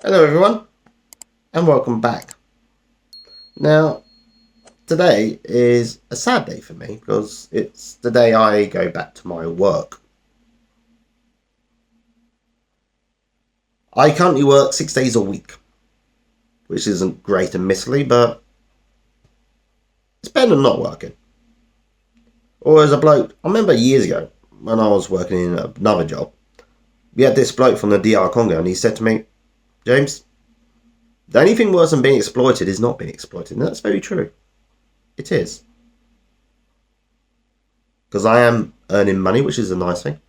Hello everyone and welcome back. Now today is a sad day for me because it's the day I go back to my work. I currently work 6 days a week, which isn't great admittedly, but it's better than not working. Or as a bloke, I remember years ago when I was working in another job, we had this bloke from the DR Congo and he said to me, James, the only thing worse than being exploited is not being exploited. And that's very true. It is. Because I am earning money, which is a nice thing.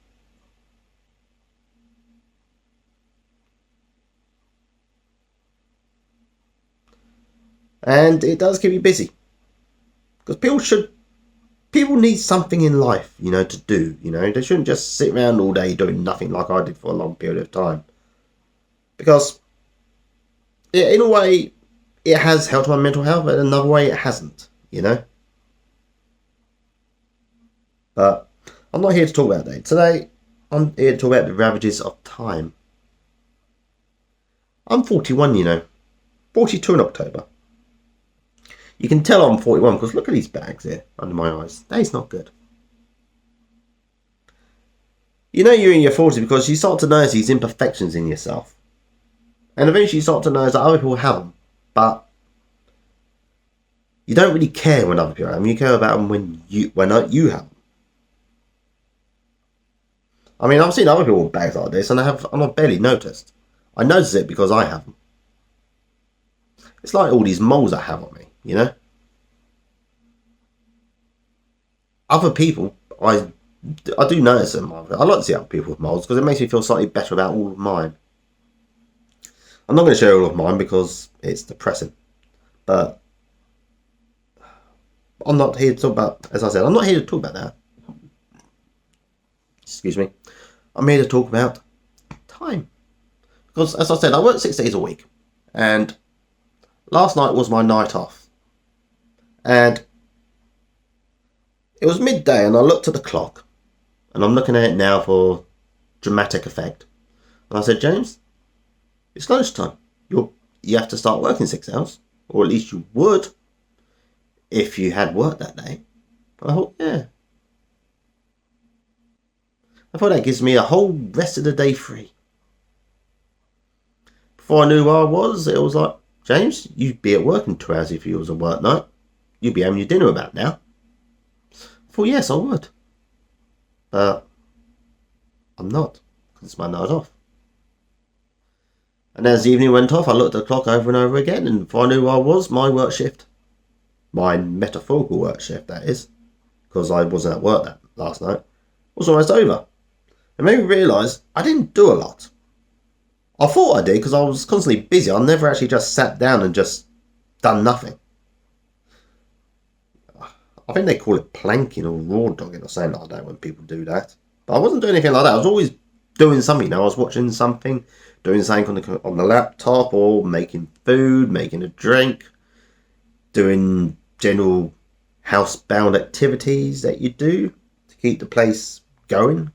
And it does keep you busy. Because people need something in life, to do. They shouldn't just sit around all day doing nothing like I did for a long period of time. Because in a way, it has helped my mental health, but in another way, it hasn't, But I'm not here to talk about that. Today, I'm here to talk about the ravages of time. I'm 41, 42 in October. You can tell I'm 41 because look at these bags here under my eyes. That is not good. You know you're in your 40s because you start to notice these imperfections in yourself. And eventually you start to notice that other people have them. But you don't really care when other people have them. You care about them when you have them. I mean, I've seen other people with bags like this and I've barely noticed. I notice it because I have them. It's like all these moles I have on me, Other people, I do notice them. I like to see other people with moles because it makes me feel slightly better about all of mine. I'm not going to share all of mine because it's depressing. But I'm not here to talk about, as I said, I'm not here to talk about that. Excuse me. I'm here to talk about time. Because, as I said, I work 6 days a week. And last night was my night off. And it was midday and I looked at the clock. And I'm looking at it now for dramatic effect. And I said, James, it's lunchtime. You have to start working 6 hours. Or at least you would if you had work that day. I thought, yeah. I thought that gives me a whole rest of the day free. Before I knew where I was, it was like, James, you'd be at work in 2 hours if it was a work night. You'd be having your dinner about now. I thought, yes, I would. But I'm not, because it's my night off. And as the evening went off, I looked at the clock over and over again, and before I knew where I was, my work shift, my metaphorical work shift, that is, because I wasn't at work that last night, was almost over. It made me realise I didn't do a lot. I thought I did because I was constantly busy. I never actually just sat down and just done nothing. I think they call it planking or raw dogging or something like that when people do that. But I wasn't doing anything like that. I was always doing something. I was watching something, doing something on the laptop, or making food, making a drink, doing general housebound activities that you do to keep the place going.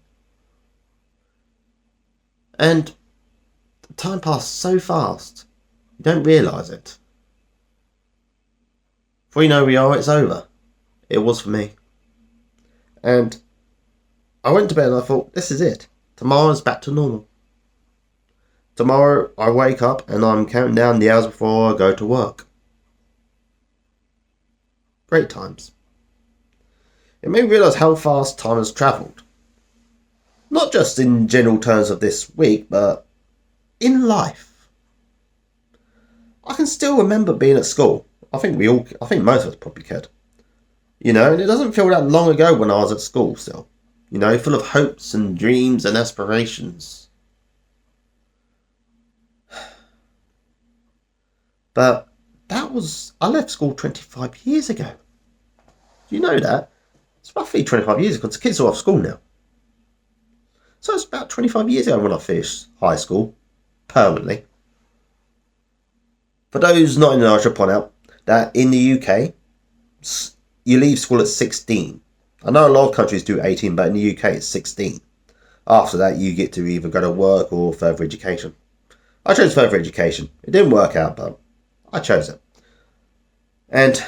And time passed so fast, you don't realise it. Before you know where we are, it's over. It was for me. And I went to bed and I thought, this is it. Tomorrow's back to normal. Tomorrow I wake up and I'm counting down the hours before I go to work. Great times. It made me realise how fast time has travelled. Not just in general terms of this week, but in life. I can still remember being at school. I think most of us probably could. And it doesn't feel that long ago when I was at school still. Full of hopes and dreams and aspirations. But I left school 25 years ago. Do you know that? It's roughly 25 years ago because the kids are off school now. So it's about 25 years ago when I finished high school, permanently. For those not in the know, I should point out that in the UK, you leave school at 16. I know a lot of countries do 18, but in the UK it's 16. After that, you get to either go to work or further education. I chose further education. It didn't work out, but I chose it. And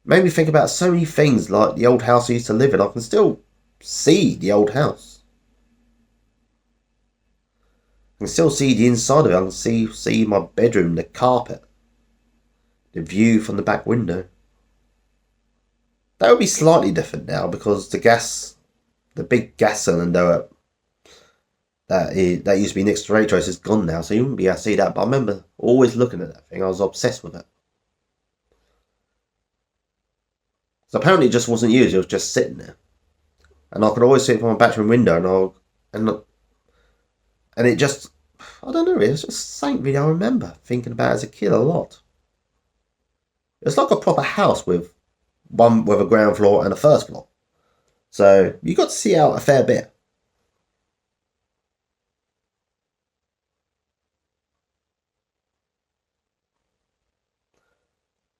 made me think about so many things, like the old house I used to live in. I can still see the old house. I can still see the inside of it. I can see my bedroom, the carpet, the view from the back window. That would be slightly different now because the big gas cylinder that used to be next to Rachel is gone now, so you wouldn't be able to see that. But I remember always looking at that thing. I was obsessed with it. So apparently it just wasn't used. It was just sitting there, and I could always see it from my bathroom window, and it just, I don't know. It was just something I remember thinking about as a kid a lot. It's like a proper house with a ground floor and a first floor, so you got to see out a fair bit.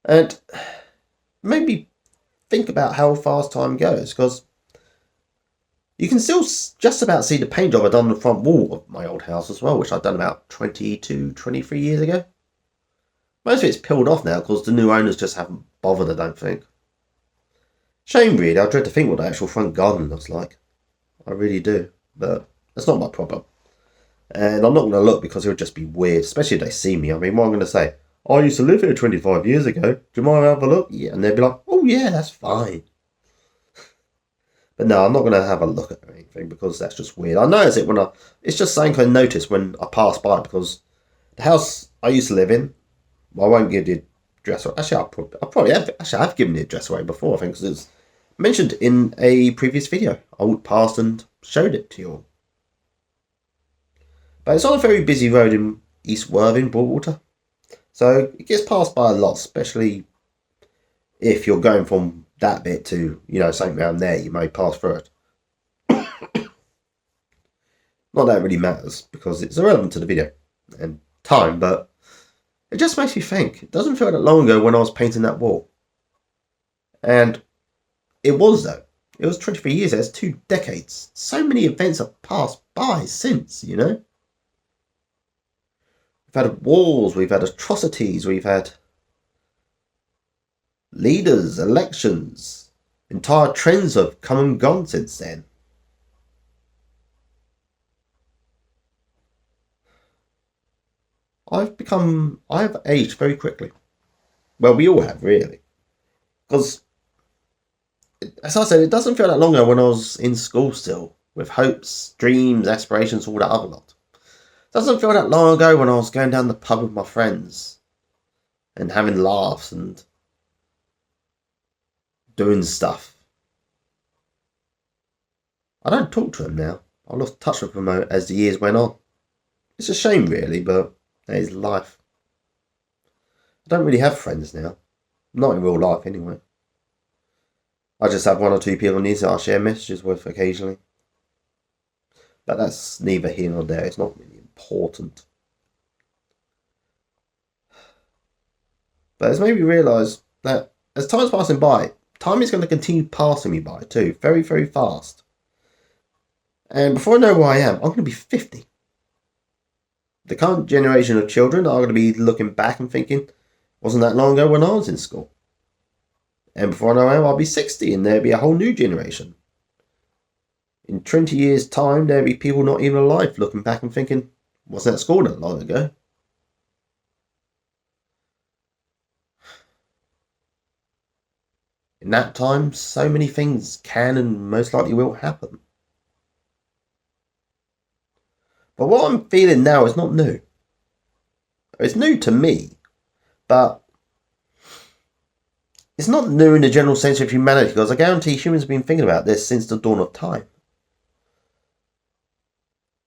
And maybe think about how fast time goes, because you can still just about see the paint job I done on the front wall of my old house as well, which I'd done about 22, 23 years ago. Most of it's peeled off now because the new owners just haven't bothered, I don't think. Shame really, I dread to think what the actual front garden looks like. I really do, but that's not my problem. And I'm not going to look because it would just be weird, especially if they see me. I mean, what I'm going to say, I used to live here 25 years ago. Do you mind having a look? Yeah, and they'd be like, oh yeah, that's fine. But no, I'm not going to have a look at anything because that's just weird. I notice it it's just something I notice when I pass by, because the house I used to live in, I won't give the address away. Actually, I've given the address away before, I think, because it's mentioned in a previous video. I walked past and showed it to you all. But it's on a very busy road in East Worthing, Broadwater. So it gets passed by a lot, especially if you're going from that bit to, something around there, you may pass through it. Not that it really matters because it's irrelevant to the video and time, but it just makes me think. It doesn't feel that long ago when I was painting that wall. And it was, though. It was 23 years, that's 2 decades. So many events have passed by since, We've had wars, we've had atrocities, we've had leaders, elections. Entire trends have come and gone since then. I've aged very quickly. Well, we all have, really. Because, as I said, it doesn't feel that long ago when I was in school still, with hopes, dreams, aspirations, all that other lot. It doesn't feel that long ago when I was going down the pub with my friends and having laughs and doing stuff. I don't talk to them now. I lost touch with them as the years went on. It's a shame, really, but that is life. I don't really have friends now. Not in real life, anyway. I just have 1 or 2 people on these that I share messages with occasionally. But that's neither here nor there. It's not really important. But it's made me realise that as time's passing by, time is going to continue passing me by too, very, very fast. And before I know where I am, I'm going to be 50. The current generation of children are going to be looking back and thinking, wasn't that long ago when I was in school? And before I know it, I'll be 60 and there'll be a whole new generation. In 20 years' time, there'll be people not even alive looking back and thinking, wasn't that school that long ago? In that time, so many things can and most likely will happen. But what I'm feeling now is not new. It's new to me, but it's not new in the general sense of humanity, because I guarantee humans have been thinking about this since the dawn of time.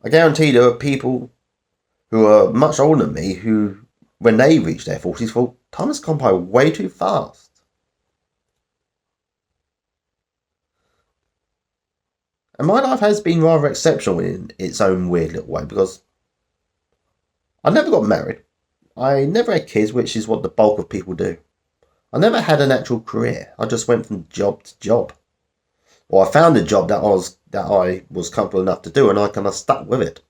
I guarantee there are people who are much older than me who, when they reach their 40s, thought time has gone by way too fast. And my life has been rather exceptional in its own weird little way, because I never got married. I never had kids, which is what the bulk of people do. I never had an actual career. I just went from job to job. I found a job that I was comfortable enough to do, and I kind of stuck with it.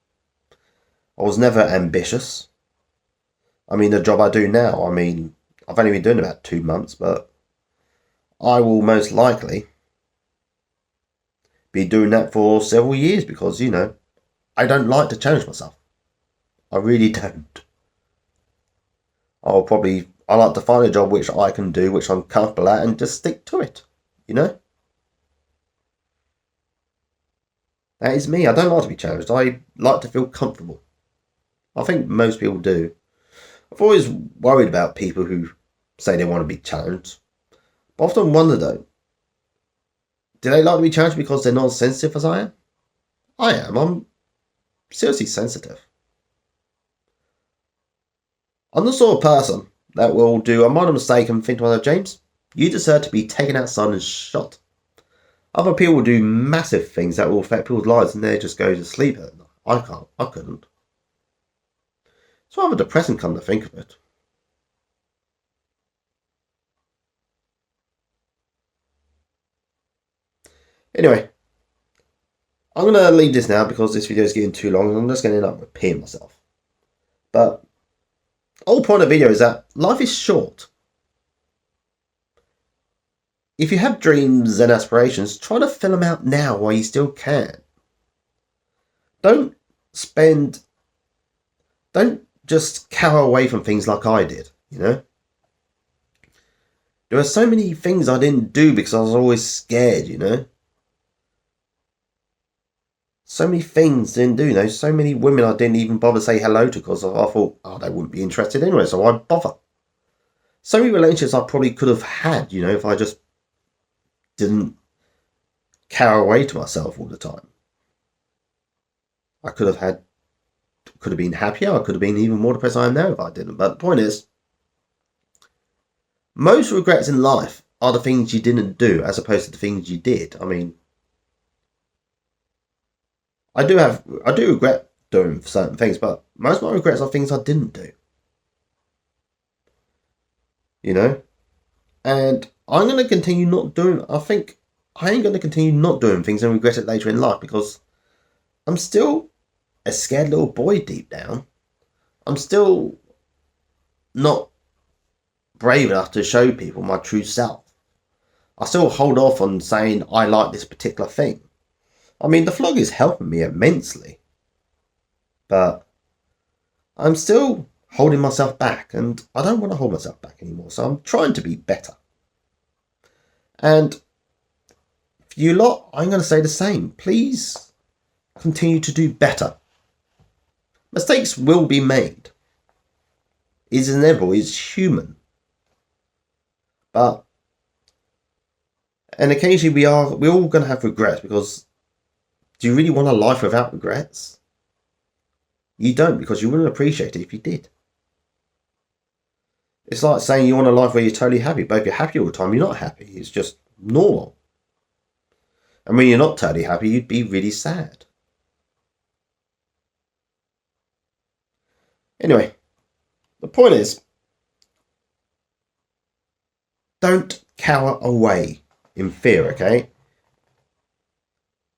I was never ambitious. I mean, the job I do now, I mean, I've only been doing it about 2 months, but I will most likely be doing that for several years because, I don't like to challenge myself. I really don't. I like to find a job which I can do, which I'm comfortable at, and just stick to it, That is me. I don't like to be challenged. I like to feel comfortable. I think most people do. I've always worried about people who say they want to be challenged. But I often wonder though, do they like to be challenged because they're not as sensitive as I am? I am. I'm seriously sensitive. I'm the sort of person that will do a minor mistake and think to myself, James, you deserve to be taken outside and shot. Other people will do massive things that will affect people's lives and they just go to sleep at night. I can't. I couldn't. It's rather depressing come to think of it. Anyway, I'm going to leave this now because this video is getting too long and I'm just going to end up repeating myself. But the whole point of the video is that life is short. If you have dreams and aspirations, try to fill them out now while you still can. Don't just cower away from things like I did, There are so many things I didn't do because I was always scared, So many things I didn't do, So many women I didn't even bother to say hello to because I thought, they wouldn't be interested anyway, so why bother? So many relationships I probably could have had, if I just didn't cower away to myself all the time. I could have been happier, I could have been even more depressed than I am now if I didn't. But the point is, most regrets in life are the things you didn't do as opposed to the things you did. I mean, I do regret doing certain things, but most of my regrets are things I didn't do. And I'm going to continue not doing, I think I ain't going to continue not doing things and regret it later in life because I'm still a scared little boy deep down. I'm still not brave enough to show people my true self. I still hold off on saying I like this particular thing. I mean, the vlog is helping me immensely. But I'm still holding myself back and I don't want to hold myself back anymore. So I'm trying to be better. And for you lot, I'm going to say the same. Please continue to do better. Mistakes will be made. It's inevitable. It's human. And occasionally we're all going to have regrets because do you really want a life without regrets? You don't, because you wouldn't appreciate it if you did. It's like saying you want a life where you're totally happy, but if you're happy all the time, you're not happy. It's just normal. And when you're not totally happy, you'd be really sad. Anyway, the point is, don't cower away in fear, okay?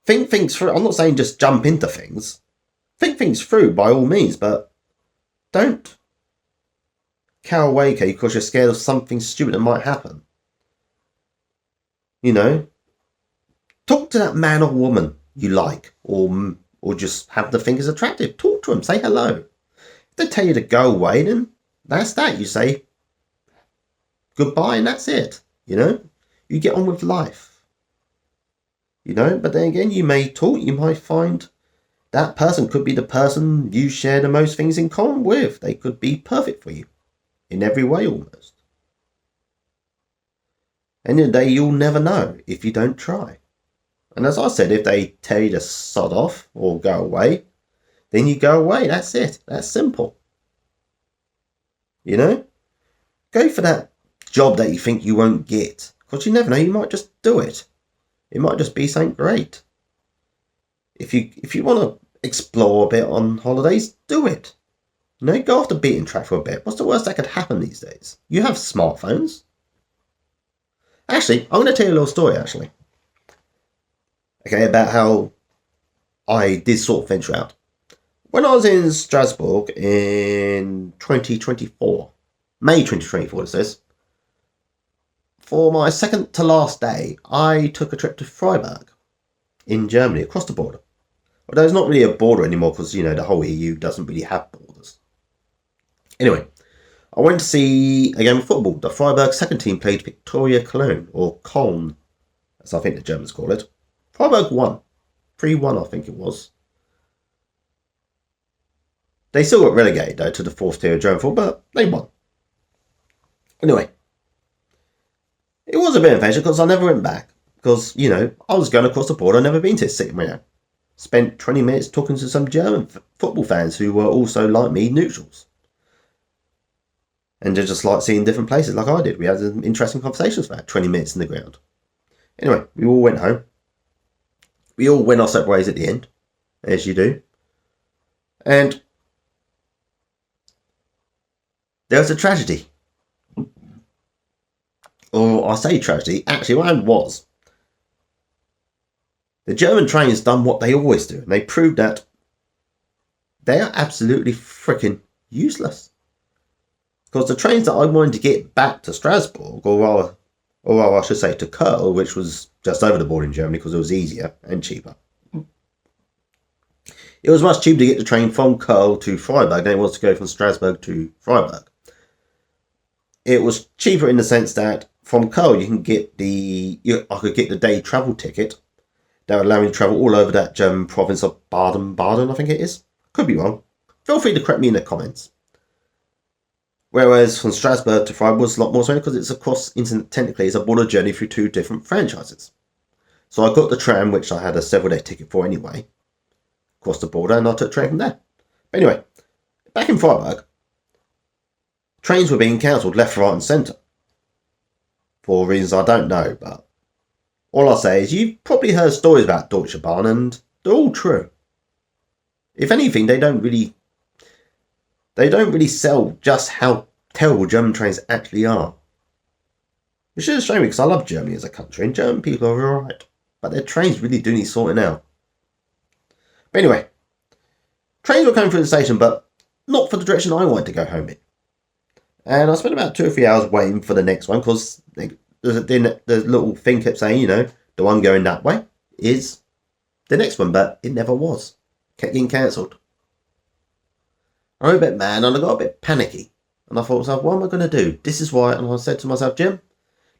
Think things through. I'm not saying just jump into things. Think things through by all means, but don't cower away, okay, because you're scared of something stupid that might happen. Talk to that man or woman you like, or just have the think is attractive. Talk to them, say hello. If they tell you to go away, then that's that. You say goodbye and that's it. You get on with life. But then again, you may talk, you might find that person could be the person you share the most things in common with. They could be perfect for you in every way almost. And in the day, you'll never know if you don't try. And as I said, if they tell you to sod off or go away, then you go away. That's it. That's simple. Go for that job that you think you won't get. Because you never know, you might just do it. It might just be something great. If you want to explore a bit on holidays, do it. Go off the beaten track for a bit. What's the worst that could happen these days? You have smartphones. Actually, I'm going to tell you a little story, actually. Okay, about how I did sort of venture out. When I was in Strasbourg in 2024, May 2024 it says, for my second to last day, I took a trip to Freiburg in Germany, across the border. Although it's not really a border anymore because, the whole EU doesn't really have borders. Anyway, I went to see a game of football. The Freiburg second team played Victoria Cologne, or Köln, as I think the Germans call it. Freiburg won. 3-1, I think it was. They still got relegated, though, to the fourth tier of German football, but they won. Anyway, it was a bit of adventure because I never went back. Because, I was going across the border. I'd never been to this city. Spent 20 minutes talking to some German football fans who were also, like me, neutrals. And they just like seeing different places like I did. We had some interesting conversations for about 20 minutes in the ground. Anyway, we all went home. We all went our separate ways at the end, as you do. And there was a tragedy. Or I say tragedy, actually what happened was, the German trains done what they always do, and they proved that they are absolutely freaking useless. Because the trains that I wanted to get back to Strasbourg, or I should say to Köln, which was just over the border in Germany because it was easier and cheaper. It was much cheaper to get the train from Köln to Freiburg than it was to go from Strasbourg to Freiburg. It was cheaper in the sense that from Köln you can get I could get the day travel ticket that would allow me to travel all over that German province of Baden-Baden, I think it is. Could be wrong. Feel free to correct me in the comments. Whereas from Strasbourg to Freiburg was a lot more expensive because it's across, technically, it's a border journey through two different franchises. So I got the tram, which I had a several-day ticket for anyway, across the border, and I took the train from there. But anyway, back in Freiburg, trains were being cancelled left, right and centre. For reasons I don't know, but all I'll say is you've probably heard stories about Deutsche Bahn, and they're all true. If anything, they don't really sell just how terrible German trains actually are. Which is a shame because I love Germany as a country and German people are alright. But their trains really do need sorting out. But anyway, trains were coming through the station, but not for the direction I wanted to go home in. And I spent about 2 or 3 hours waiting for the next one because the little thing kept saying, the one going that way is the next one, but it never was. Kept getting cancelled. I was a bit mad and I got a bit panicky. And I thought to myself, what am I going to do? This is why, and I said to myself, Jim,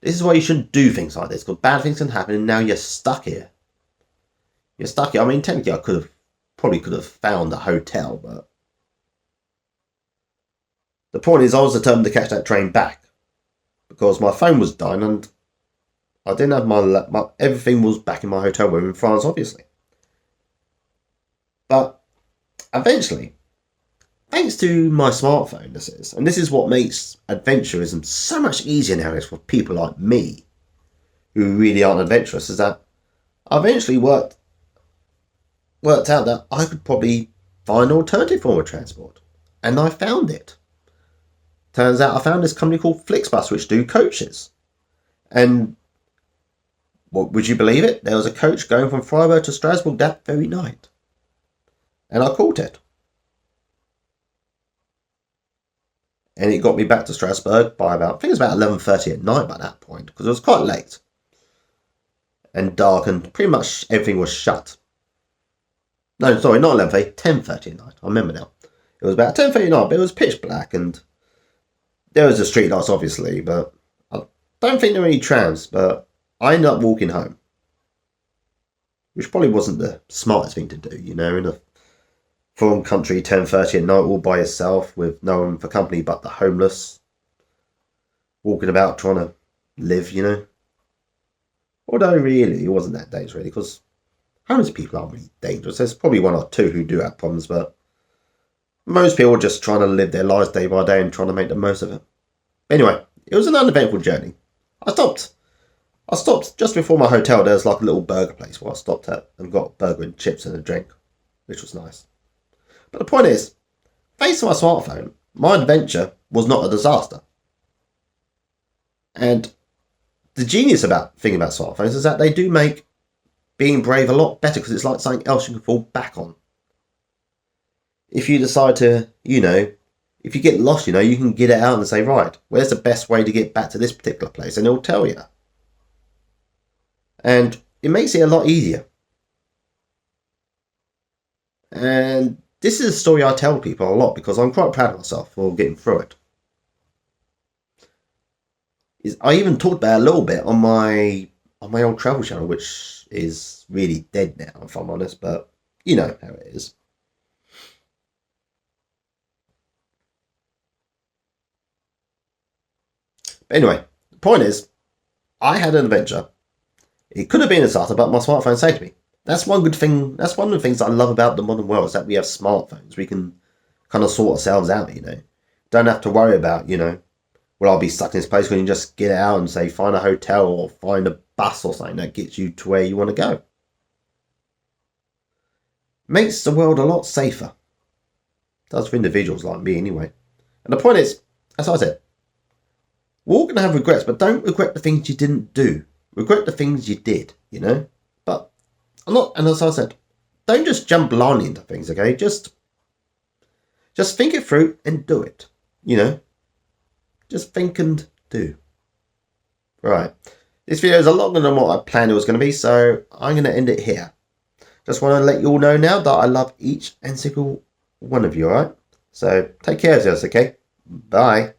this is why you shouldn't do things like this, because bad things can happen and now you're stuck here. You're stuck here. I mean, technically I probably could have found a hotel, but the point is I was determined to catch that train back because my phone was dying and I didn't have my everything was back in my hotel room in France, obviously. But eventually, thanks to my smartphone, this is what makes adventurism so much easier nowadays for people like me, who really aren't adventurous, is that I eventually worked out that I could probably find an alternative form of transport. And I found it. Turns out I found this company called Flixbus, which do coaches. And what would you believe it? There was a coach going from Freiburg to Strasbourg that very night. And I caught it. And it got me back to Strasbourg by I think it was about 11:30 at night by that point, because it was quite late. And dark, and pretty much everything was shut. No, sorry, not 11:30, 10:30 at night. I remember now. It was about 10:30 at night, but it was pitch black, and there was the street lights, obviously, but I don't think there were any trams, but I ended up walking home. Which probably wasn't the smartest thing to do, in a foreign country, 10:30 at night, all by yourself, with no one for company but the homeless, walking about trying to live, Although really, it wasn't that dangerous, really, because homeless people aren't really dangerous. There's probably one or two who do have problems, but most people are just trying to live their lives day by day and trying to make the most of it. Anyway, it was an uneventful journey. I stopped just before my hotel. There was like a little burger place where I stopped at and got a burger and chips and a drink, which was nice. But the point is, thanks to my smartphone, my adventure was not a disaster. And the genius thing about smartphones is that they do make being brave a lot better, because it's like something else you can fall back on. if you decide to, if you get lost, you can get it out and say, right, where's the best way to get back to this particular place? And it'll tell you. And it makes it a lot easier. And this is a story I tell people a lot because I'm quite proud of myself for getting through it. I even talked about it a little bit on my old travel channel, which is really dead now, if I'm honest, but you know how it is. But anyway, the point is, I had an adventure. It could have been a disaster, but my smartphone saved me. That's one good thing. That's one of the things I love about the modern world is that we have smartphones. We can kind of sort ourselves out, Don't have to worry about, will I be stuck in this place? We can just get out and say, find a hotel or find a bus or something that gets you to where you want to go. Makes the world a lot safer. Does for individuals like me anyway. And the point is, as I said, we're all going to have regrets, but don't regret the things you didn't do. Regret the things you did, But I'm not, and as I said, don't just jump blindly into things, okay? Just think it through and do it, Just think and do. Right. This video is a lot longer than what I planned it was going to be, so I'm going to end it here. Just want to let you all know now that I love each and single one of you, alright? So take care of yourselves, okay? Bye.